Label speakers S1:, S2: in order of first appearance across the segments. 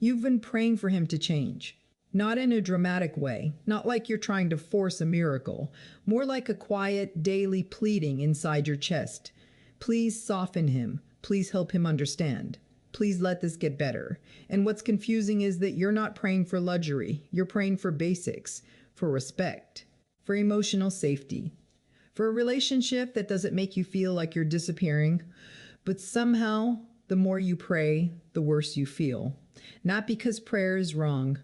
S1: You've been praying for him to change. Not in a dramatic way, not like you're trying to force a miracle, more like a quiet, daily pleading inside your chest. Please soften him. Please help him understand. Please let this get better. And what's confusing is that you're not praying for luxury. You're praying for basics, for respect, for emotional safety, for a relationship that doesn't make you feel like you're disappearing. But somehow, the more you pray, the worse you feel. Not because prayer is wrong,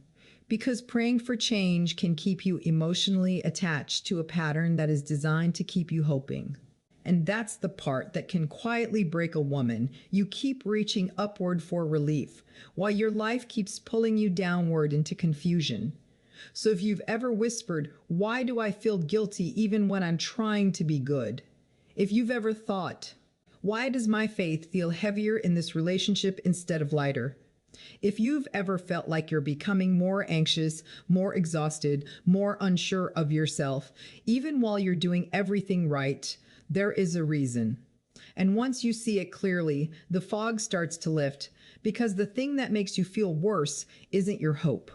S1: because praying for change can keep you emotionally attached to a pattern that is designed to keep you hoping. And that's the part that can quietly break a woman. You keep reaching upward for relief, while your life keeps pulling you downward into confusion. So if you've ever whispered, "Why do I feel guilty even when I'm trying to be good?" If you've ever thought, "Why does my faith feel heavier in this relationship instead of lighter?" If you've ever felt like you're becoming more anxious, more exhausted, more unsure of yourself, even while you're doing everything right, there is a reason. And once you see it clearly, the fog starts to lift, because the thing that makes you feel worse isn't your hope.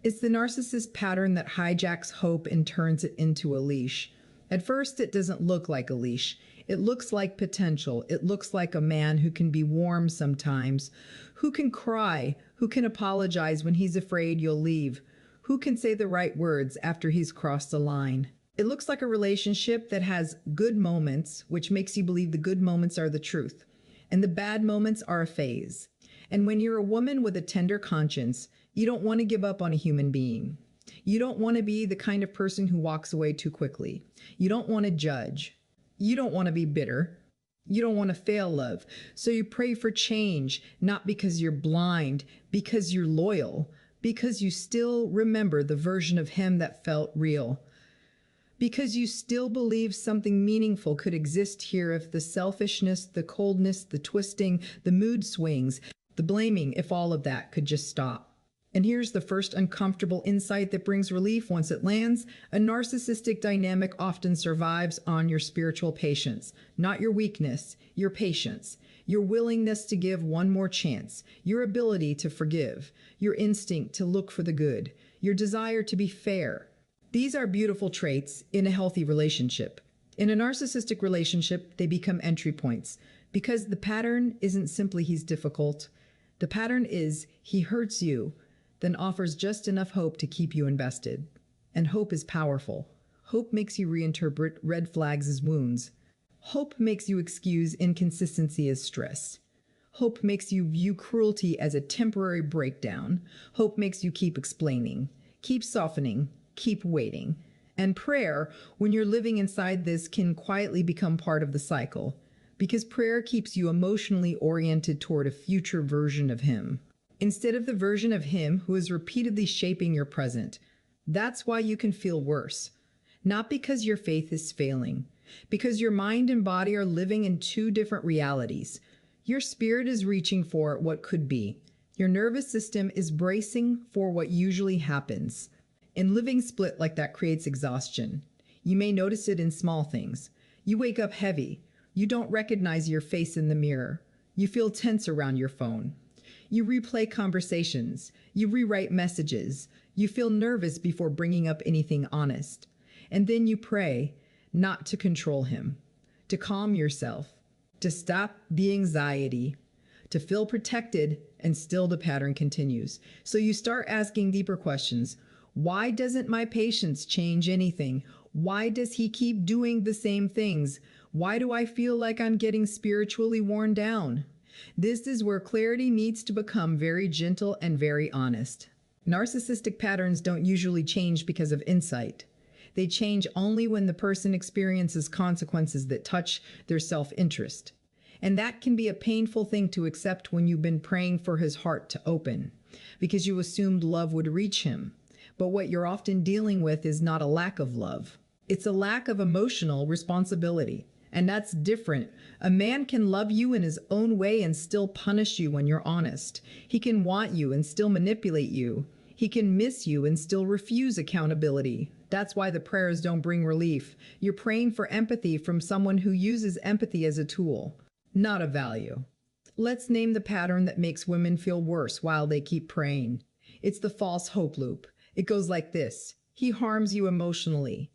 S1: It's the narcissist pattern that hijacks hope and turns it into a leash. At first, it doesn't look like a leash. It looks like potential. It looks like a man who can be warm sometimes, who can cry, who can apologize when he's afraid you'll leave, who can say the right words after he's crossed a line. It looks like a relationship that has good moments, which makes you believe the good moments are the truth, and the bad moments are a phase. And when you're a woman with a tender conscience, you don't want to give up on a human being. You don't want to be the kind of person who walks away too quickly. You don't want to judge. You don't want to be bitter. You don't want to fail love. So you pray for change, not because you're blind, because you're loyal, because you still remember the version of him that felt real. Because you still believe something meaningful could exist here if the selfishness, the coldness, the twisting, the mood swings, the blaming, if all of that could just stop. And here's the first uncomfortable insight that brings relief once it lands. A narcissistic dynamic often survives on your spiritual patience, not your weakness, your patience, your willingness to give one more chance, your ability to forgive, your instinct to look for the good, your desire to be fair. These are beautiful traits in a healthy relationship. In a narcissistic relationship, they become entry points because the pattern isn't simply he's difficult. The pattern is he hurts you, then offers just enough hope to keep you invested. And hope is powerful. Hope makes you reinterpret red flags as wounds. Hope makes you excuse inconsistency as stress. Hope makes you view cruelty as a temporary breakdown. Hope makes you keep explaining, keep softening, keep waiting. And prayer, when you're living inside this, can quietly become part of the cycle, because prayer keeps you emotionally oriented toward a future version of him, instead of the version of him who is repeatedly shaping your present. That's why you can feel worse. Not because your faith is failing, because your mind and body are living in two different realities. Your spirit is reaching for what could be. Your nervous system is bracing for what usually happens. And living split like that creates exhaustion. You may notice it in small things. You wake up heavy. You don't recognize your face in the mirror. You feel tense around your phone. You replay conversations. You rewrite messages. You feel nervous before bringing up anything honest. And then you pray, not to control him, to calm yourself, to stop the anxiety, to feel protected, and still the pattern continues. So you start asking deeper questions. Why doesn't my patience change anything? Why does he keep doing the same things? Why do I feel like I'm getting spiritually worn down? This is where clarity needs to become very gentle and very honest. Narcissistic patterns don't usually change because of insight. They change only when the person experiences consequences that touch their self-interest. And that can be a painful thing to accept when you've been praying for his heart to open, because you assumed love would reach him. But what you're often dealing with is not a lack of love. It's a lack of emotional responsibility. And that's different. A man can love you in his own way and still punish you when you're honest. He can want you and still manipulate you. He can miss you and still refuse accountability. That's why the prayers don't bring relief. You're praying for empathy from someone who uses empathy as a tool, not a value. Let's name the pattern that makes women feel worse while they keep praying. It's the false hope loop. It goes like this. He harms you emotionally.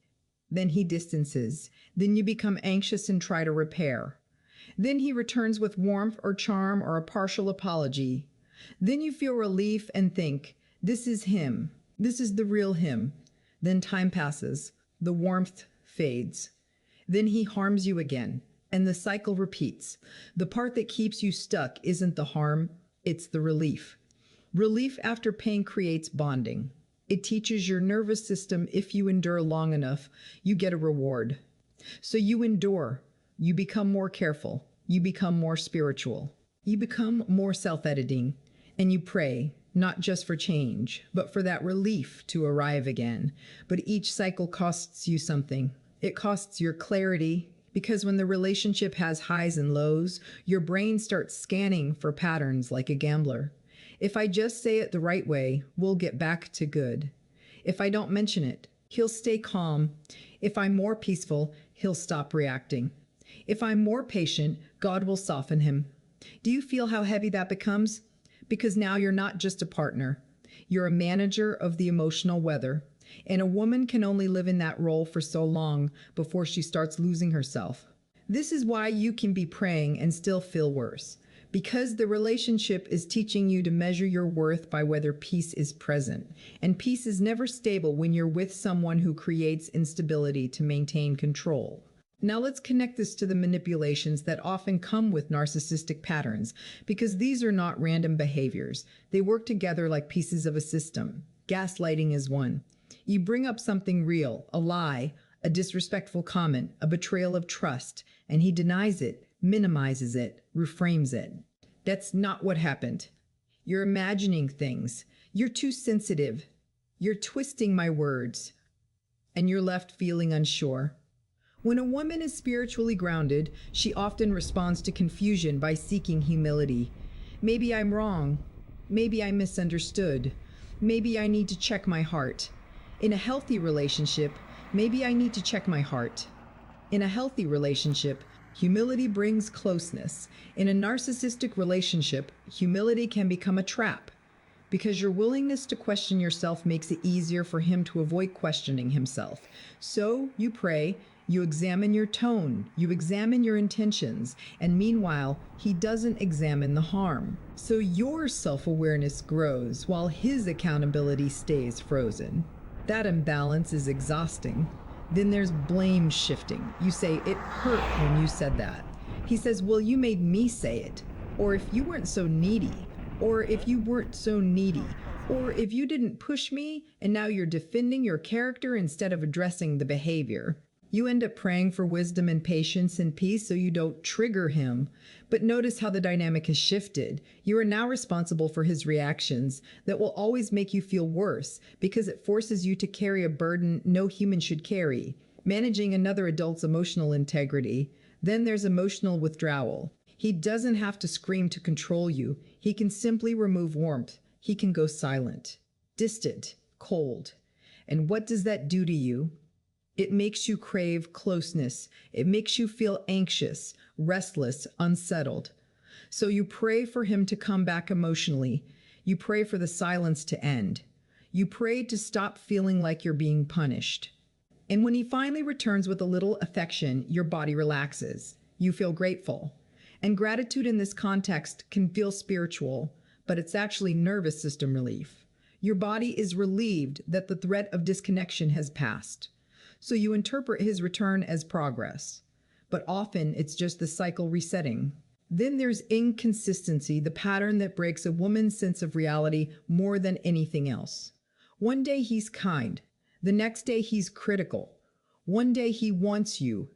S1: Then he distances. Then you become anxious and try to repair. Then he returns with warmth or charm or a partial apology. Then you feel relief and think, this is him. This is the real him. Then time passes. The warmth fades. Then he harms you again. And the cycle repeats. The part that keeps you stuck isn't the harm, it's the relief. Relief after pain creates bonding. It teaches your nervous system if you endure long enough, you get a reward. So you endure. You become more careful. You become more spiritual. You become more self-editing. And you pray, not just for change, but for that relief to arrive again. But each cycle costs you something. It costs your clarity, because when the relationship has highs and lows, your brain starts scanning for patterns like a gambler. If I just say it the right way, we'll get back to good. If I don't mention it, he'll stay calm. If I'm more peaceful, he'll stop reacting. If I'm more patient, God will soften him. Do you feel how heavy that becomes? Because now you're not just a partner. You're a manager of the emotional weather. And a woman can only live in that role for so long before she starts losing herself. This is why you can be praying and still feel worse. Because the relationship is teaching you to measure your worth by whether peace is present. And peace is never stable when you're with someone who creates instability to maintain control. Now let's connect this to the manipulations that often come with narcissistic patterns, because these are not random behaviors. They work together like pieces of a system. Gaslighting is one. You bring up something real, a lie, a disrespectful comment, a betrayal of trust, and he denies it, minimizes it, reframes it. That's not what happened. You're imagining things. You're too sensitive. You're twisting my words. And you're left feeling unsure. When a woman is spiritually grounded, she often responds to confusion by seeking humility. Maybe I'm wrong. Maybe I misunderstood. Maybe I need to check my heart. In a healthy relationship, maybe I need to check my heart. In a healthy relationship, humility brings closeness. In a narcissistic relationship, humility can become a trap, because your willingness to question yourself makes it easier for him to avoid questioning himself. So you pray, you examine your tone, you examine your intentions, and meanwhile, he doesn't examine the harm. So your self-awareness grows while his accountability stays frozen. That imbalance is exhausting. Then there's blame shifting. You say, it hurt when you said that. He says, well, you made me say it. Or if you weren't so needy. Or if you weren't so needy. Or if you didn't push me and now you're defending your character instead of addressing the behavior. You end up praying for wisdom and patience and peace so you don't trigger him. But notice how the dynamic has shifted. You are now responsible for his reactions that will always make you feel worse because it forces you to carry a burden no human should carry, managing another adult's emotional integrity. Then there's emotional withdrawal. He doesn't have to scream to control you. He can simply remove warmth. He can go silent, distant, cold. And what does that do to you? It makes you crave closeness. It makes you feel anxious, restless, unsettled. So you pray for him to come back emotionally. You pray for the silence to end. You pray to stop feeling like you're being punished. And when he finally returns with a little affection, your body relaxes. You feel grateful. And gratitude in this context can feel spiritual, but it's actually nervous system relief. Your body is relieved that the threat of disconnection has passed. So you interpret his return as progress, but often it's just the cycle resetting. Then there's inconsistency, the pattern that breaks a woman's sense of reality more than anything else. One day he's kind. The next day he's critical. One day he wants you.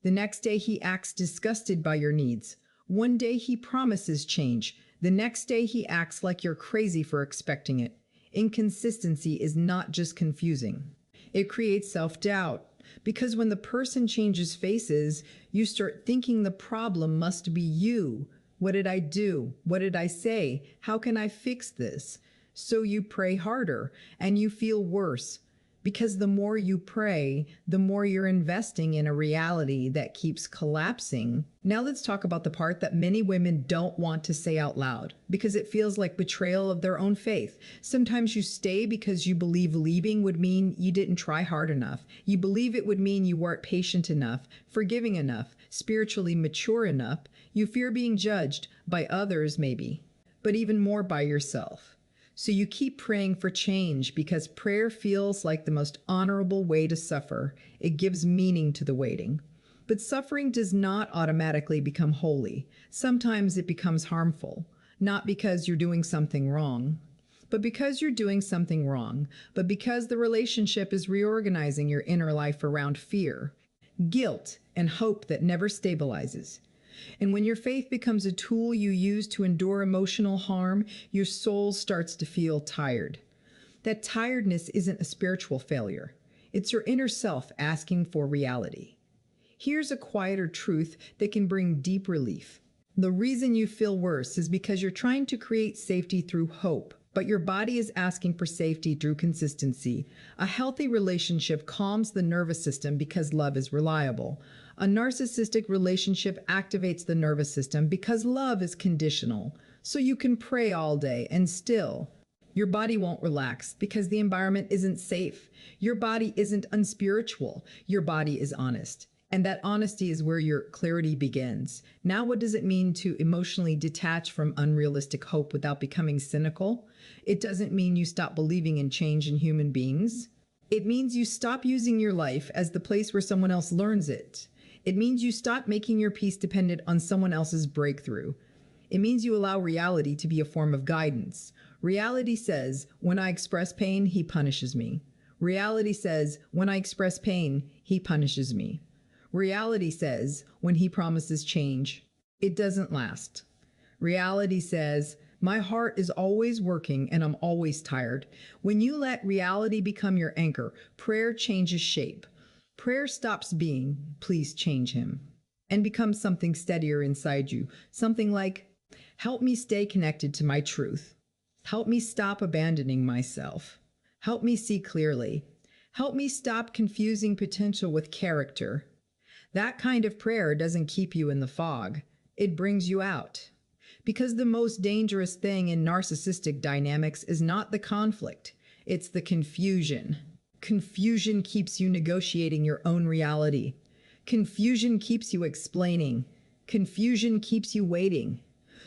S1: The next day he acts disgusted by your needs. One day he promises change. The next day he acts like you're crazy for expecting it. Inconsistency is not just confusing. It creates self-doubt, because when the person changes faces, you start thinking the problem must be you. What did I do? What did I say? How can I fix this? So you pray harder and you feel worse Because the more you pray, the more you're investing in a reality that keeps collapsing. Now let's talk about the part that many women don't want to say out loud because it feels like betrayal of their own faith. Sometimes you stay because you believe leaving would mean you didn't try hard enough. You believe it would mean you weren't patient enough, forgiving enough, spiritually mature enough. You fear being judged by others, maybe, but even more by yourself. So you keep praying for change because prayer feels like the most honorable way to suffer. It gives meaning to the waiting. But suffering does not automatically become holy. Sometimes it becomes harmful, not because you're doing something wrong, but because you're doing something wrong, but because the relationship is reorganizing your inner life around fear, guilt, and hope that never stabilizes. And when your faith becomes a tool you use to endure emotional harm, your soul starts to feel tired. That tiredness isn't a spiritual failure. It's your inner self asking for reality. Here's a quieter truth that can bring deep relief. The reason you feel worse is because you're trying to create safety through hope, but your body is asking for safety through consistency. A healthy relationship calms the nervous system because love is reliable. A narcissistic relationship activates the nervous system because love is conditional. So you can pray all day and still, your body won't relax because the environment isn't safe. Your body isn't unspiritual. Your body is honest. And that honesty is where your clarity begins. Now, what does it mean to emotionally detach from unrealistic hope without becoming cynical? It doesn't mean you stop believing in change in human beings. It means you stop using your life as the place where someone else learns it. It means you stop making your peace dependent on someone else's breakthrough. It means you allow reality to be a form of guidance. Reality says, when I express pain, he punishes me. Reality says, when I express pain, he punishes me. Reality says, when he promises change, it doesn't last. Reality says, my heart is always working and I'm always tired. When you let reality become your anchor, prayer changes shape. Prayer stops being, please change him, and becomes something steadier inside you. Something like, help me stay connected to my truth. Help me stop abandoning myself. Help me see clearly. Help me stop confusing potential with character. That kind of prayer doesn't keep you in the fog. It brings you out. Because the most dangerous thing in narcissistic dynamics is not the conflict, it's the confusion. Confusion keeps you negotiating your own reality. Confusion keeps you explaining. Confusion keeps you waiting.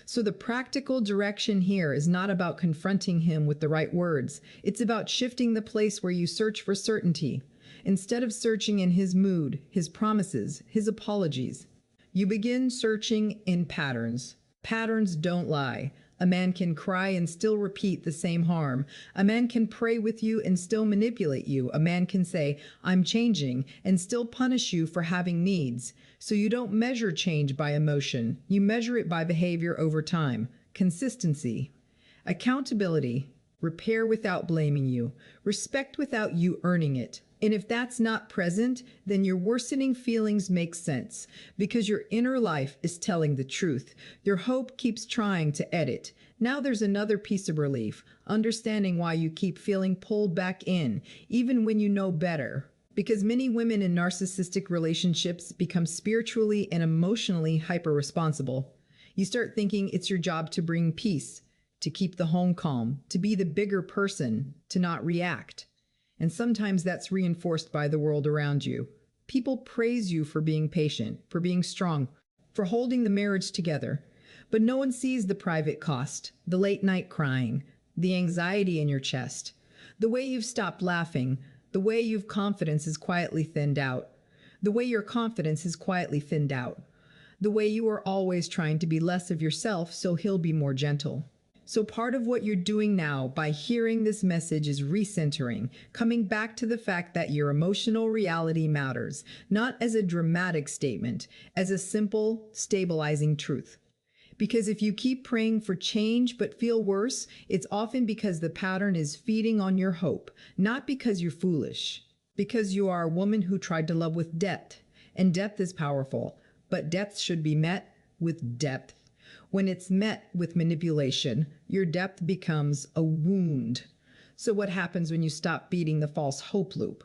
S1: So the practical direction here is not about confronting him with the right words. It's about shifting the place where you search for certainty. Instead of searching in his mood, his promises, his apologies, you begin searching in patterns. Patterns don't lie. A man can cry and still repeat the same harm. A man can pray with you and still manipulate you. A man can say, I'm changing, and still punish you for having needs. So you don't measure change by emotion. You measure it by behavior over time. Consistency. Accountability. Repair without blaming you. Respect without you earning it. And if that's not present, then your worsening feelings make sense because your inner life is telling the truth. Your hope keeps trying to edit. Now there's another piece of relief, understanding why you keep feeling pulled back in, even when you know better. Because many women in narcissistic relationships become spiritually and emotionally hyper-responsible. You start thinking it's your job to bring peace, to keep the home calm, to be the bigger person, to not react. And sometimes that's reinforced by the world around you. People praise you for being patient, for being strong, for holding the marriage together. But no one sees the private cost, the late night crying, the anxiety in your chest, the way you've stopped laughing, the way your confidence is quietly thinned out, the way your confidence is quietly thinned out, the way you are always trying to be less of yourself so he'll be more gentle. So part of what you're doing now by hearing this message is recentering, coming back to the fact that your emotional reality matters, not as a dramatic statement, as a simple, stabilizing truth. Because if you keep praying for change but feel worse, it's often because the pattern is feeding on your hope, not because you're foolish. Because you are a woman who tried to love with depth, and depth is powerful, but depth should be met with depth. When it's met with manipulation, your depth becomes a wound. So what happens when you stop beating the false hope loop?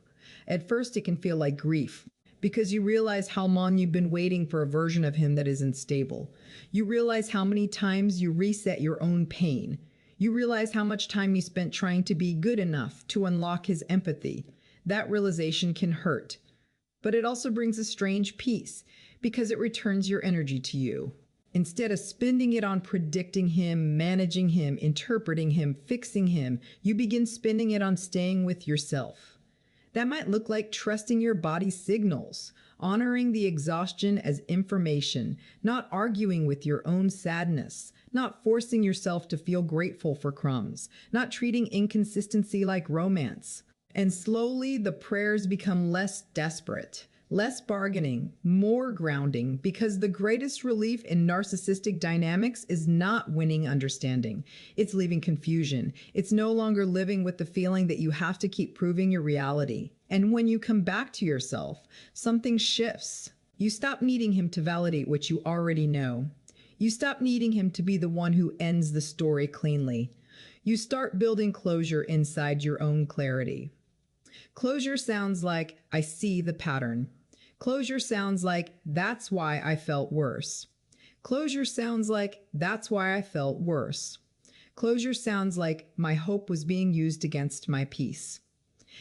S1: At first, it can feel like grief because you realize how long you've been waiting for a version of him that isn't stable. You realize how many times you reset your own pain. You realize how much time you spent trying to be good enough to unlock his empathy. That realization can hurt, but it also brings a strange peace because it returns your energy to you. Instead of spending it on predicting him, managing him, interpreting him, fixing him, you begin spending it on staying with yourself. That might look like trusting your body's signals, honoring the exhaustion as information, not arguing with your own sadness, not forcing yourself to feel grateful for crumbs, not treating inconsistency like romance. And slowly the prayers become less desperate, less bargaining, more grounding, because the greatest relief in narcissistic dynamics is not winning understanding. It's leaving confusion. It's no longer living with the feeling that you have to keep proving your reality. And when you come back to yourself, something shifts. You stop needing him to validate what you already know. You stop needing him to be the one who ends the story cleanly. You start building closure inside your own clarity. Closure sounds like, I see the pattern. Closure sounds like, that's why I felt worse. Closure sounds like, that's why I felt worse. Closure sounds like, my hope was being used against my peace.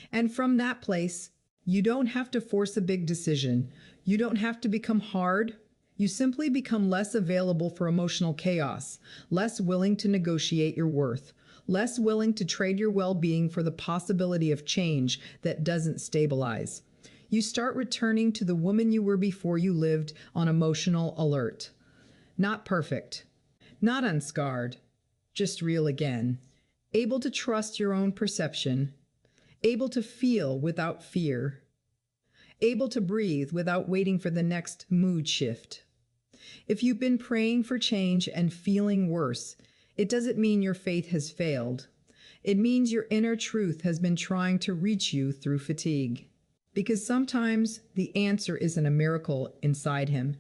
S1: And from that place, you don't have to force a big decision. You don't have to become hard. You simply become less available for emotional chaos, less willing to negotiate your worth, less willing to trade your well-being for the possibility of change that doesn't stabilize. You start returning to the woman you were before you lived on emotional alert. Not perfect, not unscarred, just real again. Able to trust your own perception, able to feel without fear, able to breathe without waiting for the next mood shift. If you've been praying for change and feeling worse, it doesn't mean your faith has failed. It means your inner truth has been trying to reach you through fatigue. Because sometimes the answer isn't a miracle inside him.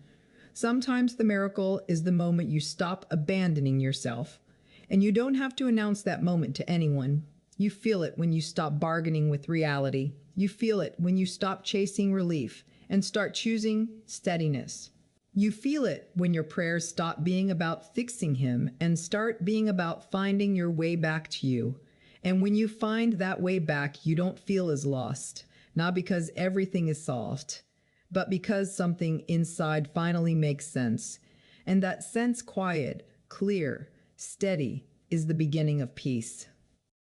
S1: Sometimes the miracle is the moment you stop abandoning yourself. And you don't have to announce that moment to anyone. You feel it when you stop bargaining with reality. You feel it when you stop chasing relief and start choosing steadiness. You feel it when your prayers stop being about fixing him and start being about finding your way back to you. And when you find that way back, you don't feel as lost. Not because everything is solved, but because something inside finally makes sense. And that sense, quiet, clear, steady, is the beginning of peace.